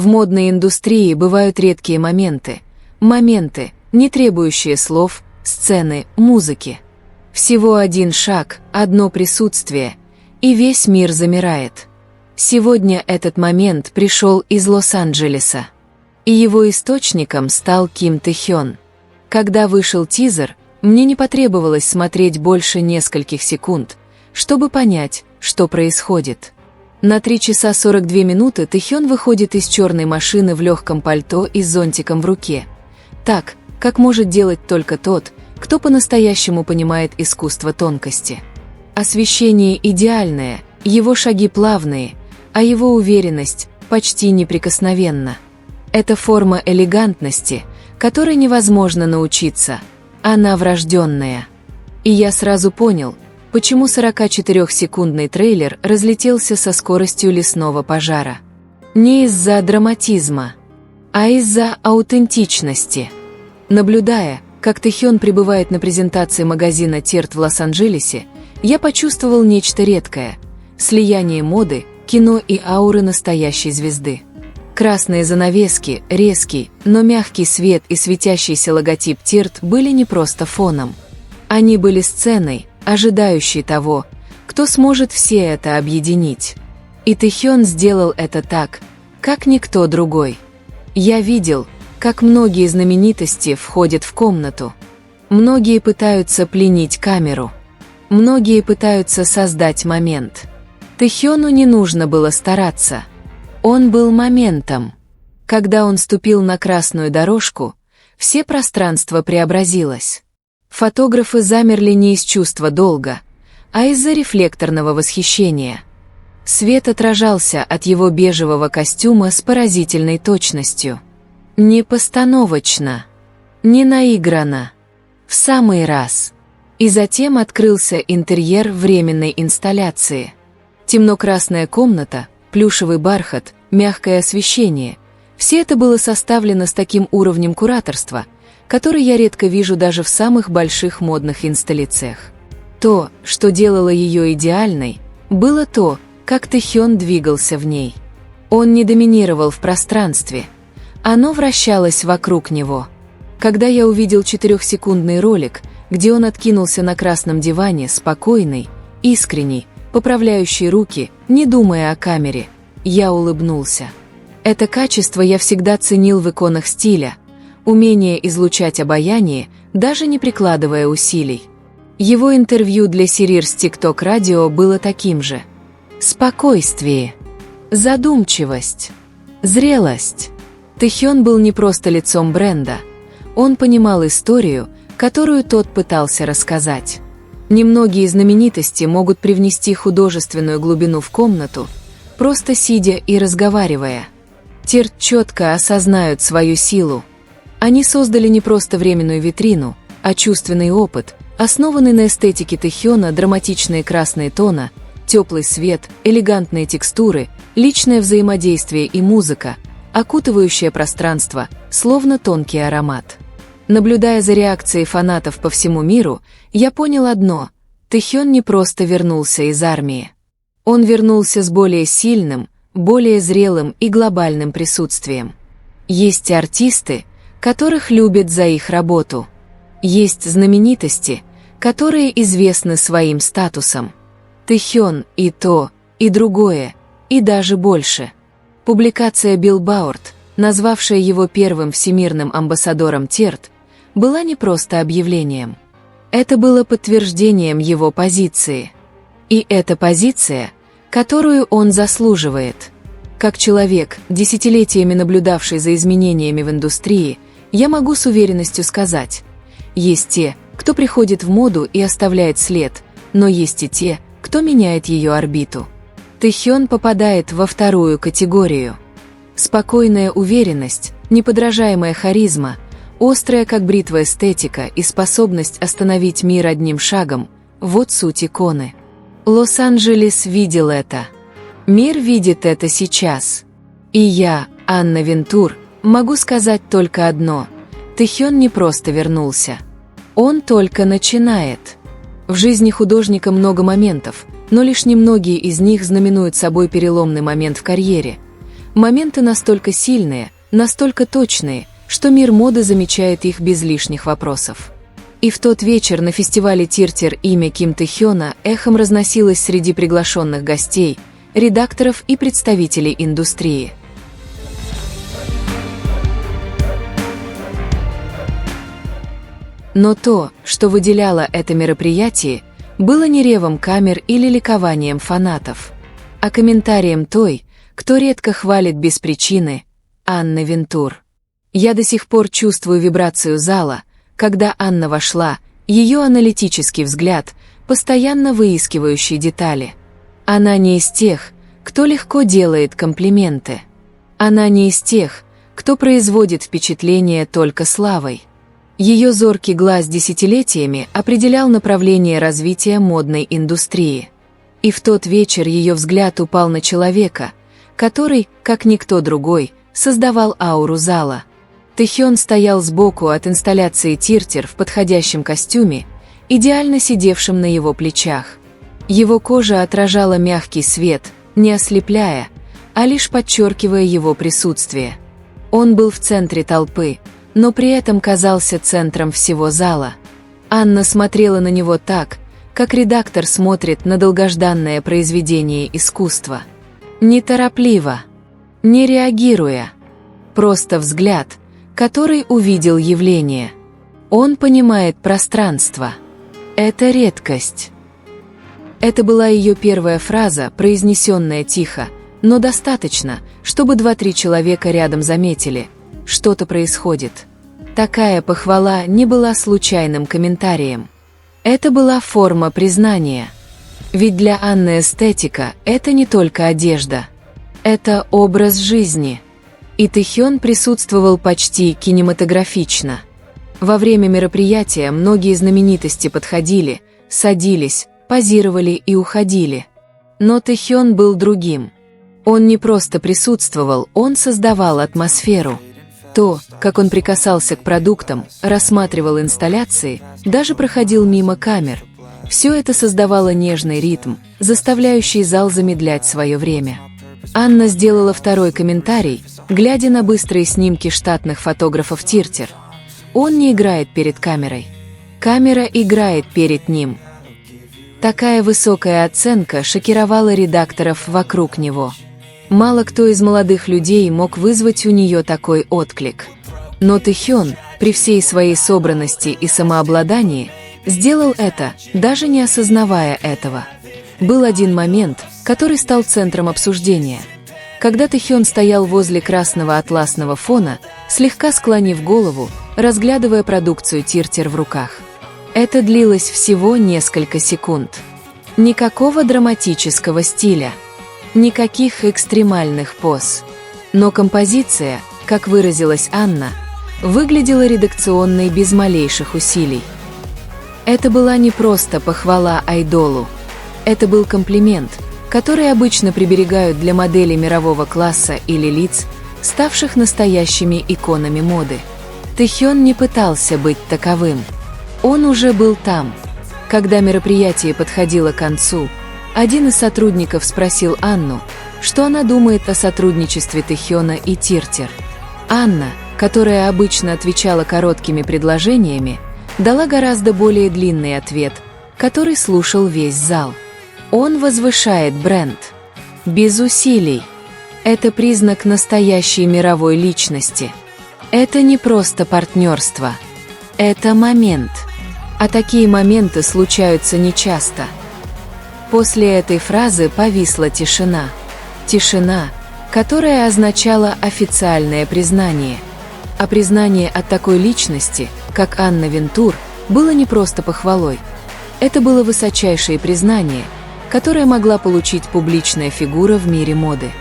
В модной индустрии бывают редкие моменты, не требующие слов, сцены, музыки. Всего один шаг, одно присутствие, и весь мир замирает. Сегодня этот момент пришел из Лос-Анджелеса. И его источником стал Ким Тэ-хён. Когда вышел тизер, мне не потребовалось смотреть больше нескольких секунд, чтобы понять, что происходит. На 3 часа 42 минуты Тэ-хён выходит из черной машины в легком пальто и с зонтиком в руке. Так, как может делать только тот, кто по-настоящему понимает искусство тонкости. Освещение идеальное, его шаги плавные, а его уверенность почти неприкосновенна. Это форма элегантности, которой невозможно научиться, она врожденная. И я сразу понял, почему 44-секундный трейлер разлетелся со скоростью лесного пожара. Не из-за драматизма, а из-за аутентичности. Наблюдая, как Тэ-хён прибывает на презентации магазина Терт в Лос-Анджелесе, я почувствовал нечто редкое – слияние моды, кино и ауры настоящей звезды. Красные занавески, резкий, но мягкий свет и светящийся логотип Терт были не просто фоном. Они были сценой, ожидающей того, кто сможет все это объединить. И Тэ-хён сделал это так, как никто другой. Я видел, как многие знаменитости входят в комнату. Многие пытаются пленить камеру. Многие пытаются создать момент. Тэ-хёну не нужно было стараться. Он был моментом. Когда он ступил на красную дорожку, все пространство преобразилось. Фотографы замерли не из чувства долга, а из-за рефлекторного восхищения. Свет отражался от его бежевого костюма с поразительной точностью. Не постановочно, не наигранно, в самый раз. И затем открылся интерьер временной инсталляции. Темно-красная комната, плюшевый бархат, мягкое освещение – все это было составлено с таким уровнем кураторства, который я редко вижу даже в самых больших модных инсталляциях. То, что делало ее идеальной, было то, как Тэ-хён двигался в ней. Он не доминировал в пространстве, оно вращалось вокруг него. Когда я увидел 4-секундный ролик, где он откинулся на красном диване, спокойный, искренний, поправляющий руки, не думая о камере, я улыбнулся. Это качество я всегда ценил в иконах стиля, умение излучать обаяние, даже не прикладывая усилий. Его интервью для Сирирс TikTok Radio было таким же. Спокойствие, задумчивость, зрелость. Тэ-хён был не просто лицом бренда, он понимал историю, которую тот пытался рассказать. Немногие знаменитости могут привнести художественную глубину в комнату, просто сидя и разговаривая. Терт четко осознают свою силу. Они создали не просто временную витрину, а чувственный опыт, основанный на эстетике Тэ-хёна, драматичные красные тона, теплый свет, элегантные текстуры, личное взаимодействие и музыка, окутывающее пространство, словно тонкий аромат. Наблюдая за реакцией фанатов по всему миру, я понял одно – Тэ-хён не просто вернулся из армии. Он вернулся с более сильным, более зрелым и глобальным присутствием. Есть артисты, которых любят за их работу. Есть знаменитости, которые известны своим статусом. Тэ-хён и то, и другое, и даже больше. Публикация Billboard, назвавшая его первым всемирным амбассадором Терт, была не просто объявлением. Это было подтверждением его позиции. И это позиция, которую он заслуживает. Как человек, десятилетиями наблюдавший за изменениями в индустрии, я могу с уверенностью сказать, есть те, кто приходит в моду и оставляет след, но есть и те, кто меняет ее орбиту. Тэ-хён попадает во вторую категорию. Спокойная уверенность, неподражаемая харизма, острая как бритва эстетика и способность остановить мир одним шагом – вот суть иконы. Лос-Анджелес видел это. Мир видит это сейчас. И я, Анна Винтур, могу сказать только одно – Тэ-хён не просто вернулся. Он только начинает. В жизни художника много моментов, но лишь немногие из них знаменуют собой переломный момент в карьере. Моменты настолько сильные, настолько точные, что мир моды замечает их без лишних вопросов. И в тот вечер на фестивале Тиртер имя Ким Тэхёна эхом разносилось среди приглашенных гостей, редакторов и представителей индустрии. Но то, что выделяло это мероприятие, было не ревом камер или ликованием фанатов, а комментарием той, кто редко хвалит без причины, Анны Вентур. Я до сих пор чувствую вибрацию зала, когда Анна вошла, ее аналитический взгляд, постоянно выискивающий детали. Она не из тех, кто легко делает комплименты. Она не из тех, кто производит впечатление только славой. Ее зоркий глаз десятилетиями определял направление развития модной индустрии. И в тот вечер ее взгляд упал на человека, который, как никто другой, создавал ауру зала. Тэхён стоял сбоку от инсталляции Тиртер в подходящем костюме, идеально сидевшем на его плечах. Его кожа отражала мягкий свет, не ослепляя, а лишь подчеркивая его присутствие. Он был в центре толпы, но при этом казался центром всего зала. Анна смотрела на него так, как редактор смотрит на долгожданное произведение искусства. Неторопливо, не реагируя. Просто взгляд, который увидел явление. Он понимает пространство. Это редкость. Это была ее первая фраза, произнесенная тихо, но достаточно, чтобы 2-3 человека рядом заметили, что-то происходит. Такая похвала не была случайным комментарием. Это была форма признания. Ведь для Анны эстетика – это не только одежда. Это образ жизни. И Тэхён присутствовал почти кинематографично. Во время мероприятия многие знаменитости подходили, садились, позировали и уходили. Но Тэхён был другим. Он не просто присутствовал, он создавал атмосферу. То, как он прикасался к продуктам, рассматривал инсталляции, даже проходил мимо камер, все это создавало нежный ритм, заставляющий зал замедлять свое время. Анна сделала второй комментарий, глядя на быстрые снимки штатных фотографов Тиртер. Он не играет перед камерой. Камера играет перед ним. Такая высокая оценка шокировала редакторов вокруг него. Мало кто из молодых людей мог вызвать у нее такой отклик. Но Тэхён, при всей своей собранности и самообладании, сделал это, даже не осознавая этого. Был один момент, который стал центром обсуждения. Когда Тэхён стоял возле красного атласного фона, слегка склонив голову, разглядывая продукцию Тиртер в руках. Это длилось всего несколько секунд. Никакого драматического стиля. Никаких экстремальных поз. Но композиция, как выразилась Анна, выглядела редакционной без малейших усилий. Это была не просто похвала айдолу. Это был комплимент, который обычно приберегают для моделей мирового класса или лиц, ставших настоящими иконами моды. Тэхён не пытался быть таковым. Он уже был там. Когда мероприятие подходило к концу, один из сотрудников спросил Анну, что она думает о сотрудничестве Тэхёна и Тиртер. Анна, которая обычно отвечала короткими предложениями, дала гораздо более длинный ответ, который слушал весь зал. Он возвышает бренд. Без усилий. Это признак настоящей мировой личности. Это не просто партнерство. Это момент. А такие моменты случаются нечасто. После этой фразы повисла тишина. Тишина, которая означала официальное признание. А признание от такой личности, как Анна Вентур, было не просто похвалой. Это было высочайшее признание, которое могла получить публичная фигура в мире моды.